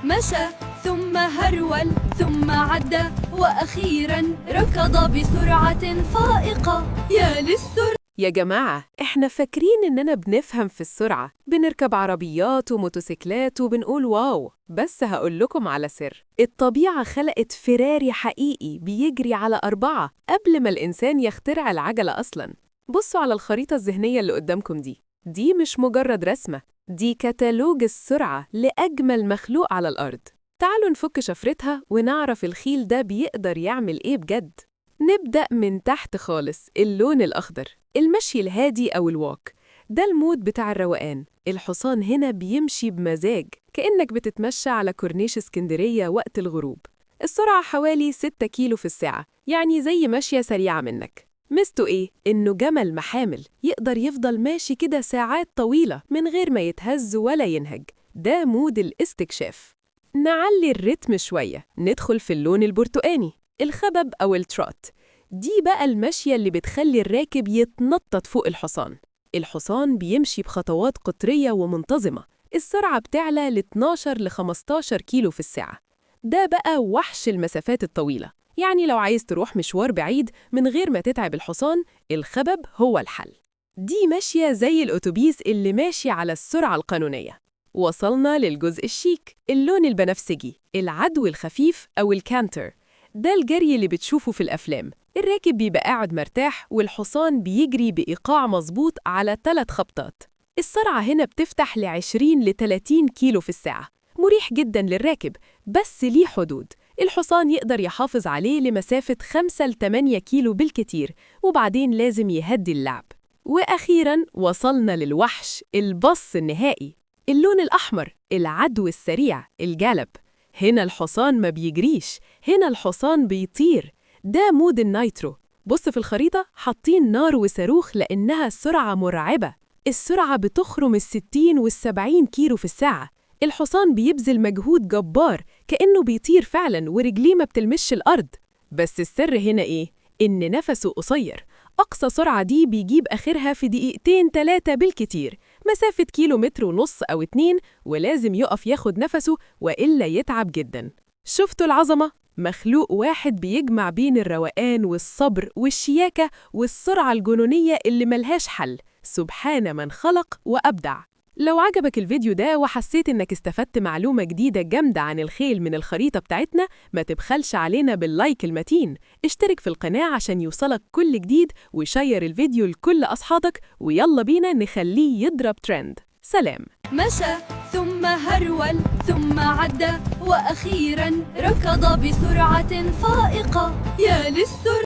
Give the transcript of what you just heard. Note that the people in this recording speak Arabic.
مشى ثم هرول ثم عدى وأخيرا ركض بسرعة فائقة. يا للسرعة! يا جماعة، إحنا فاكرين إننا بنفهم في السرعة، بنركب عربيات وموتوسيكلات وبنقول واو. بس هقول لكم على سر، الطبيعة خلقت فيراري حقيقي بيجري على 4 قبل ما الإنسان يخترع العجلة أصلاً. بصوا على الخريطة الذهنية اللي قدامكم دي مش مجرد رسمة، دي كتالوج السرعة لأجمل مخلوق على الأرض. تعالوا نفك شفرتها ونعرف الخيل ده بيقدر يعمل إيه بجد. نبدأ من تحت خالص، اللون الأخضر، المشي الهادي أو الواك، ده المود بتاع الروقان. الحصان هنا بيمشي بمزاج، كأنك بتتمشى على كورنيش اسكندرية وقت الغروب. السرعة حوالي 6 كيلو في الساعة، يعني زي ماشية سريعة منك. ميزته إيه؟ إنه جمل محامل، يقدر يفضل ماشي كده ساعات طويلة من غير ما يتهز ولا ينهج. ده مود الاستكشاف. نعلي الريتم شوية، ندخل في اللون البرتقاني، الخبب أو التروت. دي بقى المشية اللي بتخلي الراكب يتنطط فوق الحصان. الحصان بيمشي بخطوات قطرية ومنتظمة، السرعة بتعلى ل 12 ل 15 كيلو في الساعة. ده بقى وحش المسافات الطويلة، يعني لو عايز تروح مشوار بعيد من غير ما تتعب الحصان، الخبب هو الحل. دي ماشية زي الأتوبيس اللي ماشي على السرعة القانونية. وصلنا للجزء الشيك، اللون البنفسجي، العدو الخفيف أو الكانتر. ده الجري اللي بتشوفه في الأفلام، الراكب بيبقى قاعد مرتاح والحصان بيجري بإيقاع مظبوط على 3 خبطات. السرعة هنا بتفتح ل20 ل 30 كيلو في الساعة، مريح جدا للراكب، بس ليه حدود. الحصان يقدر يحافظ عليه لمسافة 5 ل 8 كيلو بالكتير، وبعدين لازم يهدي اللعب. وأخيراً وصلنا للوحش، البص النهائي، اللون الأحمر، العدو السريع، الجالب. هنا الحصان ما بيجريش، هنا الحصان بيطير. ده مود النايترو. بص في الخريطة، حاطين نار وصاروخ لأنها سرعة مرعبة. السرعة بتخرم 60 و 70 كيلو في الساعة. الحصان بيبذل مجهود جبار، كأنه بيطير فعلاً ورجليه ما بتلمسش الأرض. بس السر هنا إيه؟ إن نفسه قصير. أقصى سرعة دي بيجيب آخرها في 2 3 بالكتير، مسافة 1.5 كيلو أو 2، ولازم يقف ياخد نفسه وإلا يتعب جدا. شفتوا العظمة؟ مخلوق واحد بيجمع بين الروقان والصبر والشياكة والسرعة الجنونية اللي ملهاش حل. سبحان من خلق وأبدع. لو عجبك الفيديو ده وحسيت إنك استفدت معلومة جديدة جامدة عن الخيل من الخريطة بتاعتنا، ما تبخلش علينا باللايك المتين. اشترك في القناة عشان يوصلك كل جديد، وشير الفيديو لكل أصحابك، ويلا بينا نخليه يضرب ترند. سلام. مشى ثم هرول ثم عدى وأخيرا ركض بسرعة فائقة. يا للسرعة!